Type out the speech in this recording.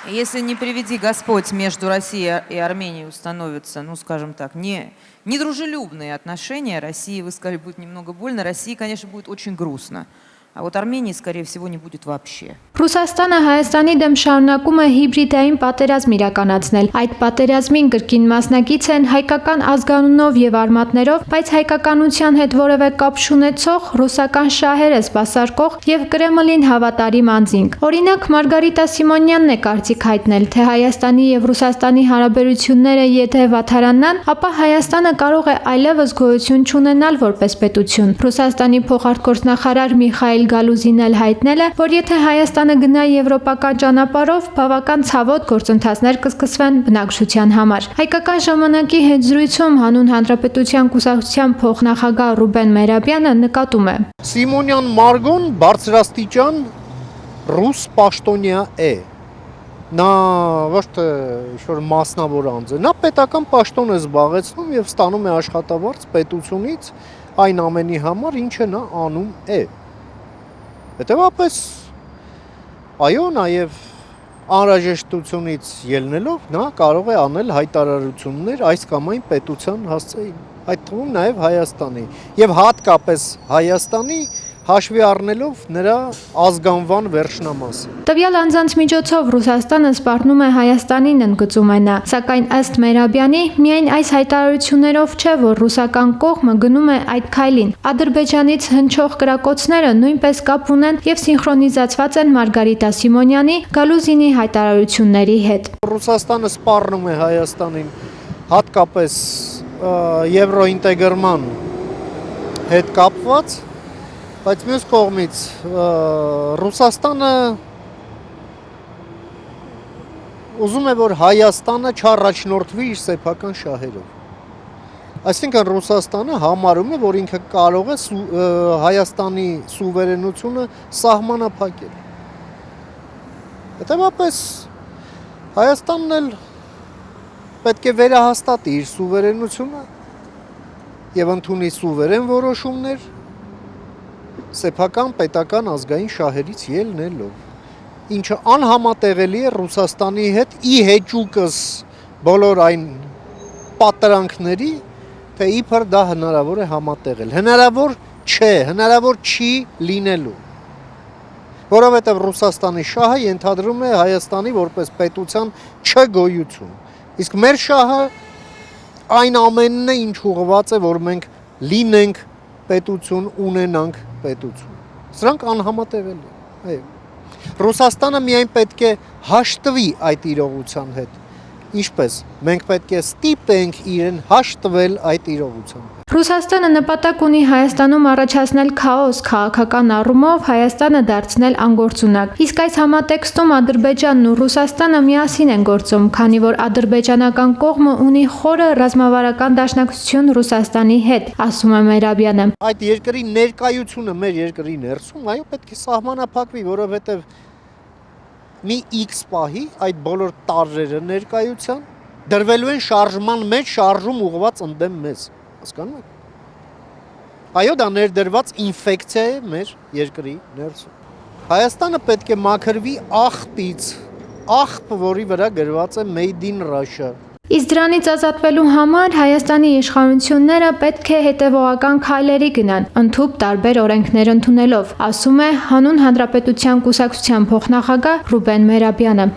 Если не приведи Господь, между Россией и Арменией установятся, ну, скажем так, недружелюбные отношения, России, вы сказали, будет немного больно, России, конечно, будет очень грустно. А вот Армении, скорее всего, не будет вообще. Ռուսաստանը Հայաստանի դեմ շարունակում է հիբրիդային պատերազմ իրականացնել։ Այդ պատերազմին կրկին մասնակից են հայկական ազգանունով եւ արմատներով, բայց հայկականության հետ որևէ կապ չունեցող ռուսական շահերը սպասարկող եւ Կրեմլին հավատարիմ անձինք։ Օրինակ Մարգարիտա Սիմոնյանն է կարծիք հայտնել, թե Հայաստանի եւ Ռուսաստանի հարաբերությունները եթե վատարանան, ապա Հայաստանը կարող է այլևս գոյություն չունենալ որպես պետություն։ Ռուսաստանի փոխարտգործնախարար Միխայիլ Գալուզին էլ հայտնել է, որ եթե Հայաստանը գնա եվրոպական ճանապարհով, բավական ցավոտ գործընթացներ կսկսվեն բնակչության համար։ Հայկական ժամանակի հետ զրույցում հանուն հանրապետության կուսակցության փոխնախագահ Ռուբեն Մերաբյանը նկատում է. Սիմոնյան Մարգոն բարձրաստիճան ռուս պաշտոնյա է։ Նա ոչ թե ինչ-որ մասնավոր անձ է, նա պետական պաշտոն է զբաղեցնում եւ ստանում է աշխատավարձ պետությունից այն ամենի համար, ինչը նա անում է։ Հետևաբար, այո, նաև անհրաժեշտությունից ելնելով նա կարող է անել հայտարարություններ այս կամ այն պետության հասցեին, այդ թվում նաև Հայաստանի եւ հատկապես Հայաստանի հաշվի առնելով նրա ազգանվան վերջնամասը։ Տվյալ անձանց միջոցով Ռուսաստանը սպառնում է Հայաստանին, ընդգծում է նա, սակայն ըստ Մերաբյանի միայն այս հայտարարություններով չէ, որ ռուսական կողմը գնում է այդ քայլին։ Ադրբեջանից հնչող կրակոցները նույնպես կապ ունեն եւ սինխրոնիզացված են Մարգարիտա Սիմոնյանի, Գալուզինի հայտարարությունների հետ։ Ռուսաստանը սպառնում է Հայաստանին հատկապես եվրոինտեգրման հետ կապված, բայց մյուս կողմից Ռուսաստանը ուզում է, որ Հայաստանը չառաջնորդվի իր սեփական շահերով։ Այսինքն Ռուսաստանը համարում է, որ ինքը կարող է Հայաստանի սուվերենությունը սահմանափակել։ Հետևաբար Հայաստանն էլ պետք է վերահաստատի իր սուվերենությունը եւ ընդունի սուվերեն որոշումներ սեփական պետական ազգային շահերից ելնելով, ինչը անհամատեղելի է Ռուսաստանի հետ ի հեճուկս բոլոր այն պատրանքների, թե իբր դա հնարավոր է համատեղել։ Հնարավոր չէ, հնարավոր չի լինելու։ Որովհետև Ռուսաստանի շահը ենթադրում է Հայաստանի որպես պետության չգոյություն։ Իսկ մեր շահը այն ամենն է, ինչ ուղղված է, որ մենք լինենք պետություն, ունենանք պետություն։ Սրանք անհամատեղելի են։ Ռուսաստանը միայն պետք է հաշտվի այդ իրողության հետ։ Ինչպես մենք պետք է ստիպենք իրեն հաշտվել այդ իրողության հետ։ Ռուսաստանը նպատակ ունի Հայաստանում առաջացնել քաոս, քաղաքական առումով Հայաստանը դարձնել անգործունակ։ Իսկ այս համատեքստում Ադրբեջանն ու Ռուսաստանը միասին են գործում, քանի որ ադրբեջանական կողմը ունի խորը ռազմավարական դաշնակցություն Ռուսաստանի հետ, ասում է Մերաբյանը։ Այդ երկրի ներկայությունը մեր երկրի ներսում, այո, պետք է սահմանափակվի, որովհետև մի X պահի այդ բոլոր տարրերը ներկայության դրվելու են շարժման մեջ, շարժում ուղղված ընդդեմ մեզ, հասկանում եք։ Այո, դա ներդրված ինֆեկցիա է մեր երկրի ներսում։ Հայաստանը պետք է մաքրվի աղբից, աղբ, որի վրա գրված է Made in Russia։ Իսկ դրանից ազատվելու համար Հայաստանի իշխանությունները պետք է հետևողական քայլերի գնան, ընդհուպ տարբեր օրենքներ ընդունելով, ասում է հանուն հանրապետության կուսակցության փոխնախագահ Ռուբեն Մերաբյանը։